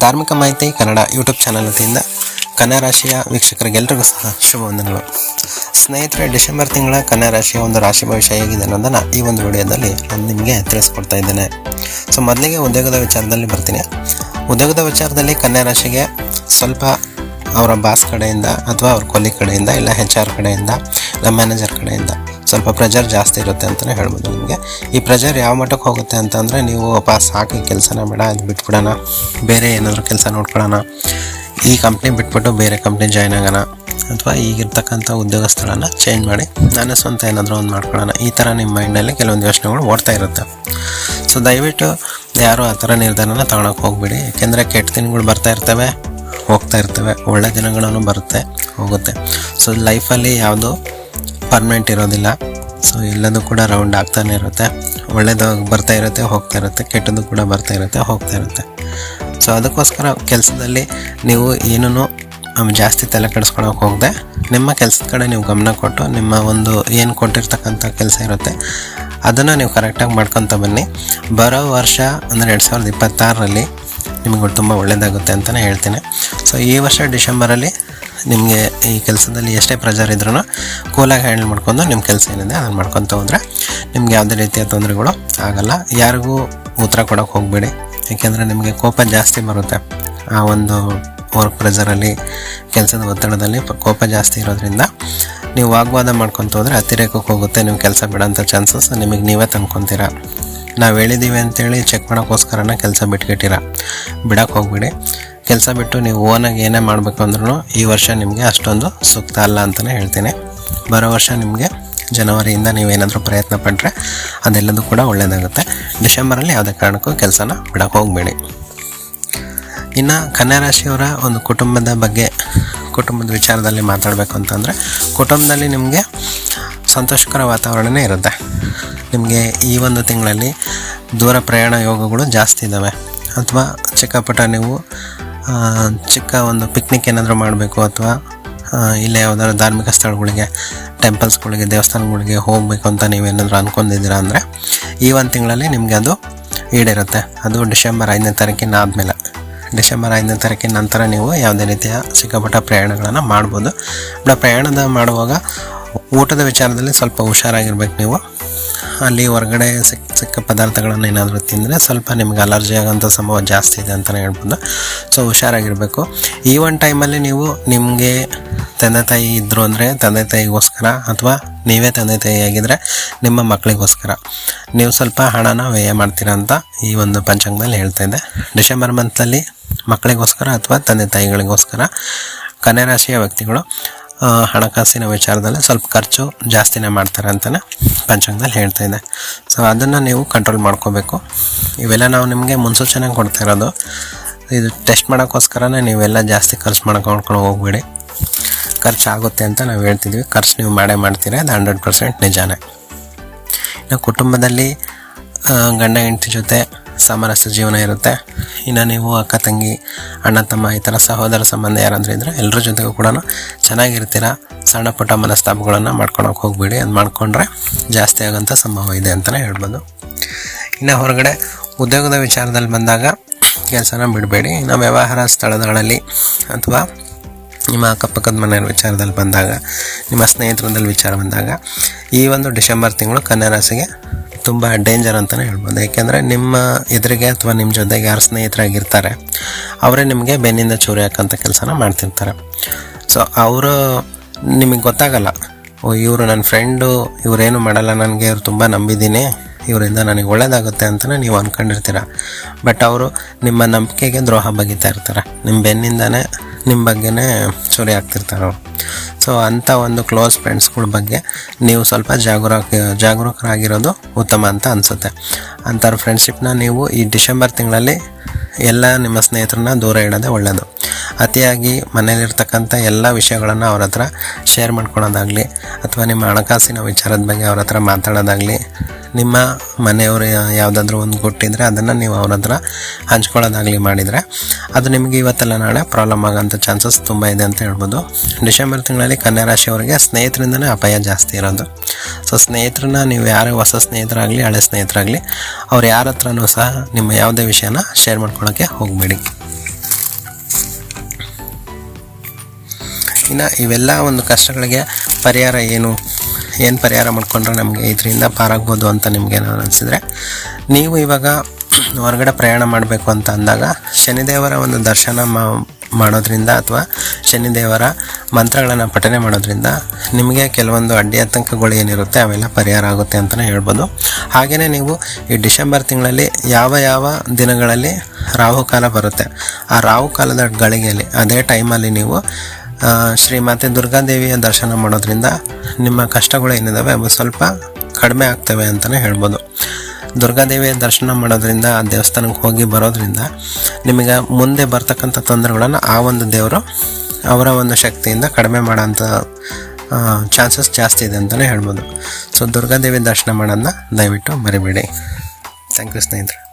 ಧಾರ್ಮಿಕ ಮಾಹಿತಿ Kannada YouTube channel ವತಿಯಿಂದ ಕನ್ಯಾ ರಾಶಿಯ ವೀಕ್ಷಕರಿಗೆಲ್ಲರಿಗೂ ಸಹ ಶುಭವಂದನೆಗಳು. ಸ್ನೇಹಿತರೆ, ಡಿಸೆಂಬರ್ ತಿಂಗಳ ಕನ್ಯಾ ರಾಶಿಯ ಒಂದು ರಾಶಿ ಭವಿಷ್ಯ ಹೇಗಿದೆ ಅನ್ನೋದನ್ನು ಈ ಒಂದು ವಿಡಿಯೋದಲ್ಲಿ ನಾನು ನಿಮಗೆ ತಿಳಿಸ್ಕೊಡ್ತಾ ಇದ್ದೇನೆ. ಸೊ ಮೊದಲಿಗೆ ಉದ್ಯೋಗದ ವಿಚಾರದಲ್ಲಿ ಬರ್ತೀನಿ. ಉದ್ಯೋಗದ ವಿಚಾರದಲ್ಲಿ ಕನ್ಯಾ ರಾಶಿಗೆ ಸ್ವಲ್ಪ ಅವರ ಬಾಸ್ ಕಡೆಯಿಂದ ಅಥವಾ ಅವ್ರ ಕೊಲಿ ಕಡೆಯಿಂದ ಇಲ್ಲ HR ಕಡೆಯಿಂದ ಇಲ್ಲ ಮ್ಯಾನೇಜರ್ ಕಡೆಯಿಂದ ಸ್ವಲ್ಪ ಪ್ರೆಷರ್ ಜಾಸ್ತಿ ಇರುತ್ತೆ ಅಂತಲೇ ಹೇಳ್ಬೋದು. ನಿಮಗೆ ಈ ಪ್ರೆಷರ್ ಯಾವ ಮಟ್ಟಕ್ಕೆ ಹೋಗುತ್ತೆ ಅಂತಂದರೆ, ನೀವು ಸಾಕಿ ಕೆಲಸನ ಬೇಡ, ಅದು ಬಿಟ್ಬಿಡೋಣ, ಬೇರೆ ಏನಾದರೂ ಕೆಲಸ ನೋಡ್ಕೊಳ್ಳೋಣ, ಈ ಕಂಪ್ನಿ ಬಿಟ್ಬಿಟ್ಟು ಬೇರೆ ಕಂಪ್ನಿ ಜಾಯ್ನ್ ಆಗೋಣ, ಅಥವಾ ಈಗಿರ್ತಕ್ಕಂಥ ಉದ್ಯೋಗ ಸ್ಥಳನ ಚೇಂಜ್ ಮಾಡಿ ನಾನು ಸ್ವಂತ ಏನಾದರೂ ಒಂದು ಮಾಡ್ಕೊಳ್ಳೋಣ, ಈ ಥರ ನಿಮ್ಮ ಮೈಂಡಲ್ಲಿ ಕೆಲವೊಂದು ಯೋಚನೆಗಳು ಓಡ್ತಾ ಇರುತ್ತೆ. ಸೊ ದಯವಿಟ್ಟು ಯಾರು ಆ ಥರ ನಿರ್ಧಾರನ ತೊಗೊಳಕ್ಕೆ ಹೋಗ್ಬೇಡಿ. ಯಾಕೆಂದರೆ ಕೆಟ್ಟ ದಿನಗಳು ಬರ್ತಾ ಇರ್ತವೆ, ಹೋಗ್ತಾ ಇರ್ತವೆ, ಒಳ್ಳೆ ದಿನಗಳನ್ನು ಬರುತ್ತೆ, ಹೋಗುತ್ತೆ. ಸೊ ಲೈಫಲ್ಲಿ ಯಾವುದು ಪರ್ಮನೆಂಟ್ ಇರೋದಿಲ್ಲ. ಸೊ ಎಲ್ಲದೂ ಕೂಡ ರೌಂಡ್ ಆಗ್ತಾನೆ ಇರುತ್ತೆ. ಒಳ್ಳೇದು ಬರ್ತಾ ಇರುತ್ತೆ, ಹೋಗ್ತಾ ಇರುತ್ತೆ, ಕೆಟ್ಟದ್ದು ಕೂಡ ಬರ್ತಾ ಇರುತ್ತೆ, ಹೋಗ್ತಾ ಇರುತ್ತೆ. ಸೊ ಅದಕ್ಕೋಸ್ಕರ ಕೆಲಸದಲ್ಲಿ ನೀವು ಏನೂ ಜಾಸ್ತಿ ತಲೆ ಕೆಡಿಸ್ಕೊಳಕ್ಕೆ ಹೋಗದೆ ನಿಮ್ಮ ಕೆಲಸದ ಕಡೆ ನೀವು ಗಮನ ಕೊಟ್ಟು ನಿಮ್ಮ ಒಂದು ಏನು ಕೊಟ್ಟಿರ್ತಕ್ಕಂಥ ಕೆಲಸ ಇರುತ್ತೆ ಅದನ್ನು ನೀವು ಕರೆಕ್ಟಾಗಿ ಮಾಡ್ಕೊತ ಬನ್ನಿ. ಬರೋ ವರ್ಷ ಅಂದರೆ 2026ರಲ್ಲಿ ನಿಮಗೆ ತುಂಬ ಒಳ್ಳೆಯದಾಗುತ್ತೆ ಅಂತಲೇ ಹೇಳ್ತೀನಿ. ಸೊ ಈ ವರ್ಷ ಡಿಸೆಂಬರಲ್ಲಿ ನಿಮಗೆ ಈ ಕೆಲಸದಲ್ಲಿ ಎಷ್ಟೇ ಪ್ರೆಷರ್ ಇದ್ರೂ ಕೂಲಾಗಿ ಹ್ಯಾಂಡಲ್ ಮಾಡ್ಕೊಂಡು ನಿಮ್ಮ ಕೆಲಸ ಏನಿದೆ ಅದನ್ನು ಮಾಡ್ಕೊತ ಹೋದರೆ ನಿಮ್ಗೆ ಯಾವುದೇ ರೀತಿಯ ತೊಂದರೆಗಳು ಆಗೋಲ್ಲ. ಯಾರಿಗೂ ಉತ್ತರ ಕೊಡೋಕ್ಕೆ ಹೋಗಬೇಡಿ, ಏಕೆಂದರೆ ನಿಮಗೆ ಕೋಪ ಜಾಸ್ತಿ ಬರುತ್ತೆ. ಆ ಒಂದು ವರ್ಕ್ ಪ್ರೆಷರಲ್ಲಿ, ಕೆಲಸದ ಒತ್ತಡದಲ್ಲಿ ಕೋಪ ಜಾಸ್ತಿ ಇರೋದ್ರಿಂದ ನೀವು ವಾಗ್ವಾದ ಮಾಡ್ಕೊತ ಹೋದರೆ ಅತಿರೇಕಕ್ಕೆ ಹೋಗುತ್ತೆ. ನೀವು ಕೆಲಸ ಬಿಡೋಂಥ ಚಾನ್ಸಸ್ ನಿಮಗೆ ನೀವೇ ತಂದ್ಕೊತೀರ. ನಾವು ಹೇಳಿದ್ದೀವಿ ಅಂತೇಳಿ ಚೆಕ್ ಮಾಡೋಕ್ಕೋಸ್ಕರನೇ ಕೆಲಸ ಬಿಡೋಕ್ಕೆ ಹೋಗ್ಬೇಡಿ. ಕೆಲಸ ಬಿಟ್ಟು ನೀವು ಓನಾಗಿ ಏನೇ ಮಾಡಬೇಕು ಅಂದ್ರೂ ಈ ವರ್ಷ ನಿಮಗೆ ಅಷ್ಟೊಂದು ಸೂಕ್ತ ಅಲ್ಲ ಅಂತಲೇ ಹೇಳ್ತೀನಿ. ಬರೋ ವರ್ಷ ನಿಮಗೆ ಜನವರಿಯಿಂದ ನೀವೇನಾದರೂ ಪ್ರಯತ್ನ ಪಟ್ಟರೆ ಅದೆಲ್ಲದೂ ಕೂಡ ಒಳ್ಳೆಯದಾಗುತ್ತೆ. ಡಿಸೆಂಬರಲ್ಲಿ ಯಾವುದೇ ಕಾರಣಕ್ಕೂ ಕೆಲಸನ ಬಿಡೋಕ್ಕೆ ಹೋಗಬೇಡಿ. ಇನ್ನು ಕನ್ಯಾ ರಾಶಿಯವರ ಒಂದು ಕುಟುಂಬದ ವಿಚಾರದಲ್ಲಿ ಮಾತಾಡಬೇಕು ಅಂತಂದರೆ, ಕುಟುಂಬದಲ್ಲಿ ನಿಮಗೆ ಸಂತೋಷಕರ ವಾತಾವರಣವೇ ಇರುತ್ತೆ. ನಿಮಗೆ ಈ ಒಂದು ತಿಂಗಳಲ್ಲಿ ದೂರ ಪ್ರಯಾಣ ಯೋಗಗಳು ಜಾಸ್ತಿ ಇದ್ದಾವೆ. ಅಥವಾ ಚಿಕ್ಕಪುಟ್ಟ ನೀವು ಚಿಕ್ಕ ಒಂದು ಪಿಕ್ನಿಕ್ ಏನಾದರೂ ಮಾಡಬೇಕು, ಅಥವಾ ಇಲ್ಲೇ ಯಾವುದಾದ್ರು ಧಾರ್ಮಿಕ ಸ್ಥಳಗಳಿಗೆ, ಟೆಂಪಲ್ಸ್ಗಳಿಗೆ, ದೇವಸ್ಥಾನಗಳಿಗೆ ಹೋಗಬೇಕು ಅಂತ ನೀವೇನಾದರೂ ಅಂದ್ಕೊಂಡಿದ್ದೀರಾ ಅಂದರೆ ಈ ಒಂದು ತಿಂಗಳಲ್ಲಿ ನಿಮಗೆ ಅದು ಈಡೇರುತ್ತೆ. ಅದು ಡಿಸೆಂಬರ್ 5ನೇ ತಾರೀಕಿನ ಆದಮೇಲೆ. ಡಿಸೆಂಬರ್ 5ನೇ ತಾರೀಕಿನ ನಂತರ ನೀವು ಯಾವುದೇ ರೀತಿಯ ಚಿಕ್ಕಪುಟ್ಟ ಪ್ರಯಾಣಗಳನ್ನು ಮಾಡ್ಬೋದು. ಪ್ರಯಾಣದ ಮಾಡುವಾಗ ಊಟದ ವಿಚಾರದಲ್ಲಿ ಸ್ವಲ್ಪ ಹುಷಾರಾಗಿರ್ಬೇಕು. ನೀವು ಅಲ್ಲಿ ಹೊರಗಡೆ ಸಿಕ್ಕ ಪದಾರ್ಥಗಳನ್ನು ಏನಾದರೂ ತಿಂದರೆ ಸ್ವಲ್ಪ ನಿಮ್ಗೆ ಅಲರ್ಜಿ ಆಗೋಂಥ ಸಂಭವ ಜಾಸ್ತಿ ಇದೆ ಅಂತಲೇ ಹೇಳ್ಬೋದು. ಸೊ ಹುಷಾರಾಗಿರಬೇಕು. ಈ ಒಂದು ಟೈಮಲ್ಲಿ ನೀವು ನಿಮಗೆ ತಂದೆ ತಾಯಿ ಇದ್ದರು ಅಂದರೆ ತಂದೆ ತಾಯಿಗೋಸ್ಕರ, ಅಥವಾ ನೀವೇ ತಂದೆ ತಾಯಿ ಆಗಿದ್ದರೆ ನಿಮ್ಮ ಮಕ್ಕಳಿಗೋಸ್ಕರ ನೀವು ಸ್ವಲ್ಪ ಹಣನ ವ್ಯಯ ಮಾಡ್ತೀರಾ ಅಂತ ಈ ಒಂದು ಪಂಚಾಂಗದಲ್ಲಿ ಹೇಳ್ತಾ ಇದೆ. ಡಿಸೆಂಬರ್ ಮಂತಲ್ಲಿ ಮಕ್ಕಳಿಗೋಸ್ಕರ ಅಥವಾ ತಂದೆ ತಾಯಿಗಳಿಗೋಸ್ಕರ ಕನ್ಯಾ ರಾಶಿಯ ವ್ಯಕ್ತಿಗಳು ಹಣಕಾಸಿನ ವಿಚಾರದಲ್ಲಿ ಸ್ವಲ್ಪ ಖರ್ಚು ಜಾಸ್ತಿನೇ ಮಾಡ್ತಾರೆ ಅಂತಲೇ ಪಂಚಾಂಗದಲ್ಲಿ ಹೇಳ್ತಾ ಇದೆ. ಸೊ ಅದನ್ನು ನೀವು ಕಂಟ್ರೋಲ್ ಮಾಡ್ಕೋಬೇಕು. ಇವೆಲ್ಲ ನಾವು ನಿಮಗೆ ಮುನ್ಸೂಚನೆ ಕೊಡ್ತಾ ಇರೋದು. ಇದು ಟೆಸ್ಟ್ ಮಾಡೋಕ್ಕೋಸ್ಕರನೇ ನೀವೆಲ್ಲ ಜಾಸ್ತಿ ಖರ್ಚು ಮಾಡ್ಕೊಂಡು ಹೋಗಬೇಡಿ. ಖರ್ಚಾಗುತ್ತೆ ಅಂತ ನಾವು ಹೇಳ್ತಿದ್ವಿ, ಖರ್ಚು ನೀವು ಮಾಡ್ತೀರಾ, ಅದು 100% ನಿಜಾನೇ. ಇನ್ನು ಕುಟುಂಬದಲ್ಲಿ ಗಂಡ ಹೆಂಡತಿ ಜೊತೆ ಸಾಮರಸ್ಯ ಜೀವನ ಇರುತ್ತೆ. ಇನ್ನು ನೀವು ಅಕ್ಕ ತಂಗಿ, ಅಣ್ಣ ತಮ್ಮ, ಈ ಥರ ಸಹೋದರ ಸಂಬಂಧ ಯಾರಾದರೂ ಇದ್ದರೆ ಎಲ್ಲರ ಜೊತೆಗೂ ಕೂಡ ಚೆನ್ನಾಗಿರ್ತೀರ. ಸಣ್ಣ ಪುಟ್ಟ ಮನಸ್ತಾಪಗಳನ್ನು ಮಾಡ್ಕೊಳಕ್ಕೆ ಹೋಗಬೇಡಿ. ಅದು ಮಾಡಿಕೊಂಡ್ರೆ ಜಾಸ್ತಿ ಆಗೋಂಥ ಸಂಭವ ಇದೆ ಅಂತಲೇ ಹೇಳ್ಬೋದು. ಇನ್ನು ಹೊರಗಡೆ ಉದ್ಯೋಗದ ವಿಚಾರದಲ್ಲಿ ಬಂದಾಗ ಕೆಲಸನ ಬಿಡಬೇಡಿ. ಇನ್ನು ವ್ಯವಹಾರ ಸ್ಥಳಗಳಲ್ಲಿ ಅಥವಾ ನಿಮ್ಮ ಅಕ್ಕಪಕ್ಕದ ಮನೆಯ ವಿಚಾರದಲ್ಲಿ ಬಂದಾಗ, ನಿಮ್ಮ ಸ್ನೇಹಿತರದಲ್ಲಿ ವಿಚಾರ ಬಂದಾಗ ಈ ಒಂದು ಡಿಸೆಂಬರ್ ತಿಂಗಳು ಕನ್ಯಾ ರಾಶಿಗೆ ತುಂಬ ಡೇಂಜರ್ ಅಂತಲೇ ಹೇಳ್ಬೋದು. ಏಕೆಂದರೆ ನಿಮ್ಮ ಎದುರಿಗೆ ಅಥವಾ ನಿಮ್ಮ ಜೊತೆಗೆ ಯಾರು ಸ್ನೇಹಿತರಾಗಿರ್ತಾರೆ ಅವರೇ ನಿಮಗೆ ಬೆನ್ನಿಂದ ಚೂರಿ ಹಾಕೋಂಥ ಕೆಲಸನ ಮಾಡ್ತಿರ್ತಾರೆ. ಸೊ ಅವರು ನಿಮಗೆ ಗೊತ್ತಾಗಲ್ಲ, ಇವರು ನನ್ನ ಫ್ರೆಂಡು, ಇವರೇನು ಮಾಡಲ್ಲ, ನನಗೆ ಇವ್ರು ತುಂಬ ನಂಬಿದ್ದೀನಿ, ಇವರಿಂದ ನನಗೆ ಒಳ್ಳೆಯದಾಗುತ್ತೆ ಅಂತಲೇ ನೀವು ಅಂದ್ಕೊಂಡಿರ್ತೀರ. ಬಟ್ ಅವರು ನಿಮ್ಮ ನಂಬಿಕೆಗೆ ದ್ರೋಹ ಬಗೀತಾ ಇರ್ತಾರೆ. ನಿಮ್ಮ ಬೆನ್ನಿಂದನೇ ನಿಮ್ಮ ಬಗ್ಗೆನೇ ಚೋರಿ ಆಗ್ತಿರ್ತಾರೆ ಅವರು. ಸೊ ಅಂಥ ಒಂದು ಕ್ಲೋಸ್ ಫ್ರೆಂಡ್ಸ್ಗಳ ಬಗ್ಗೆ ನೀವು ಸ್ವಲ್ಪ ಜಾಗರೂಕರಾಗಿರೋದು ಉತ್ತಮ ಅಂತ ಅನಿಸುತ್ತೆ. ಅಂಥವ್ರ ಫ್ರೆಂಡ್ಶಿಪ್ನ ನೀವು ಈ ಡಿಸೆಂಬರ್ ತಿಂಗಳಲ್ಲಿ ಎಲ್ಲ ನಿಮ್ಮ ಸ್ನೇಹಿತರನ್ನ ದೂರ ಇಡೋದೇ ಒಳ್ಳೆಯದು. ಅತಿಯಾಗಿ ಮನೇಲಿರ್ತಕ್ಕಂಥ ಎಲ್ಲ ವಿಷಯಗಳನ್ನು ಅವ್ರ ಹತ್ರ ಶೇರ್ ಮಾಡ್ಕೊಳೋದಾಗಲಿ, ಅಥವಾ ನಿಮ್ಮ ಹಣಕಾಸಿನ ವಿಚಾರದ ಬಗ್ಗೆ ಅವ್ರ ಹತ್ರ ಮಾತಾಡೋದಾಗಲಿ, ನಿಮ್ಮ ಮನೆಯವರು ಯಾವುದಾದ್ರೂ ಒಂದು ಕೊಟ್ಟಿದ್ರೆ ಅದನ್ನು ನೀವು ಅವ್ರ ಹತ್ರ ಹಂಚ್ಕೊಳ್ಳೋದಾಗಲಿ ಮಾಡಿದರೆ ಅದು ನಿಮಗೆ ಇವತ್ತೆಲ್ಲ ನಾಳೆ ಪ್ರಾಬ್ಲಮ್ ಆಗೋಂಥ ಚಾನ್ಸಸ್ ತುಂಬ ಇದೆ ಅಂತ ಹೇಳ್ಬೋದು. ಡಿಸೆಂಬರ್ ತಿಂಗಳಲ್ಲಿ ಕನ್ಯಾ ರಾಶಿಯವರಿಗೆ ಸ್ನೇಹಿತರಿಂದನೇ ಅಪಾಯ ಜಾಸ್ತಿ ಇರೋದು. ಸೊ ಸ್ನೇಹಿತರನ್ನ ನೀವು ಯಾರೇ ಹೊಸ ಸ್ನೇಹಿತರಾಗಲಿ ಹಳೆ ಸ್ನೇಹಿತರಾಗಲಿ ಅವ್ರು ಯಾರ ಹತ್ರನೂ ಸಹ ನಿಮ್ಮ ಯಾವುದೇ ವಿಷಯನ ಶೇರ್ ಮಾಡ್ಕೊಳ್ಳೋಕ್ಕೆ ಹೋಗಬೇಡಿ. ಇನ್ನು ಇವೆಲ್ಲ ಒಂದು ಕಷ್ಟಗಳಿಗೆ ಪರಿಹಾರ ಏನು ಪರಿಹಾರ ಮಾಡಿಕೊಂಡ್ರೆ ನಮಗೆ ಇದರಿಂದ ಪಾರಾಗ್ಬೋದು ಅಂತ ನಿಮ್ಗೇನಾದ್ರು ಅನಿಸಿದರೆ, ನೀವು ಇವಾಗ ಹೊರಗಡೆ ಪ್ರಯಾಣ ಮಾಡಬೇಕು ಅಂತ ಅಂದಾಗ ಶನಿದೇವರ ಒಂದು ದರ್ಶನ ಮಾಡೋದ್ರಿಂದ ಅಥವಾ ಶನಿದೇವರ ಮಂತ್ರಗಳನ್ನು ಪಠನೆ ಮಾಡೋದ್ರಿಂದ ನಿಮಗೆ ಕೆಲವೊಂದು ಅಡ್ಡಿ ಆತಂಕಗಳು ಏನಿರುತ್ತೆ ಅವೆಲ್ಲ ಪರಿಹಾರ ಆಗುತ್ತೆ ಅಂತಲೇ ಹೇಳ್ಬೋದು. ಹಾಗೆಯೇ ನೀವು ಈ ಡಿಸೆಂಬರ್ ತಿಂಗಳಲ್ಲಿ ಯಾವ ದಿನಗಳಲ್ಲಿ ರಾಹುಕಾಲ ಬರುತ್ತೆ, ಆ ರಾಹುಕಾಲದ ಗಳಿಗೆಯಲ್ಲಿ ಅದೇ ಟೈಮಲ್ಲಿ ನೀವು ಶ್ರೀಮಾತೆ ದುರ್ಗಾದೇವಿಯ ದರ್ಶನ ಮಾಡೋದ್ರಿಂದ ನಿಮ್ಮ ಕಷ್ಟಗಳು ಏನಿದ್ದಾವೆ ಅವು ಸ್ವಲ್ಪ ಕಡಿಮೆ ಆಗ್ತವೆ ಅಂತಲೇ ಹೇಳ್ಬೋದು. ದುರ್ಗಾದೇವಿಯ ದರ್ಶನ ಮಾಡೋದ್ರಿಂದ ಆ ದೇವಸ್ಥಾನಕ್ಕೆ ಹೋಗಿ ಬರೋದ್ರಿಂದ ನಿಮಗೆ ಮುಂದೆ ಬರ್ತಕ್ಕಂಥ ತೊಂದರೆಗಳನ್ನು ಆ ಒಂದು ದೇವರು ಅವರ ಒಂದು ಶಕ್ತಿಯಿಂದ ಕಡಿಮೆ ಮಾಡೋಂಥ ಚಾನ್ಸಸ್ ಜಾಸ್ತಿ ಇದೆ ಅಂತಲೇ ಹೇಳ್ಬೋದು. ಸೊ ದುರ್ಗಾದೇವಿ ದರ್ಶನ ಮಾಡೋದನ್ನ ದಯವಿಟ್ಟು ಮರಿಬೇಡಿ. ಥ್ಯಾಂಕ್ ಯು ಸ್ನೇಹಿತರೆ.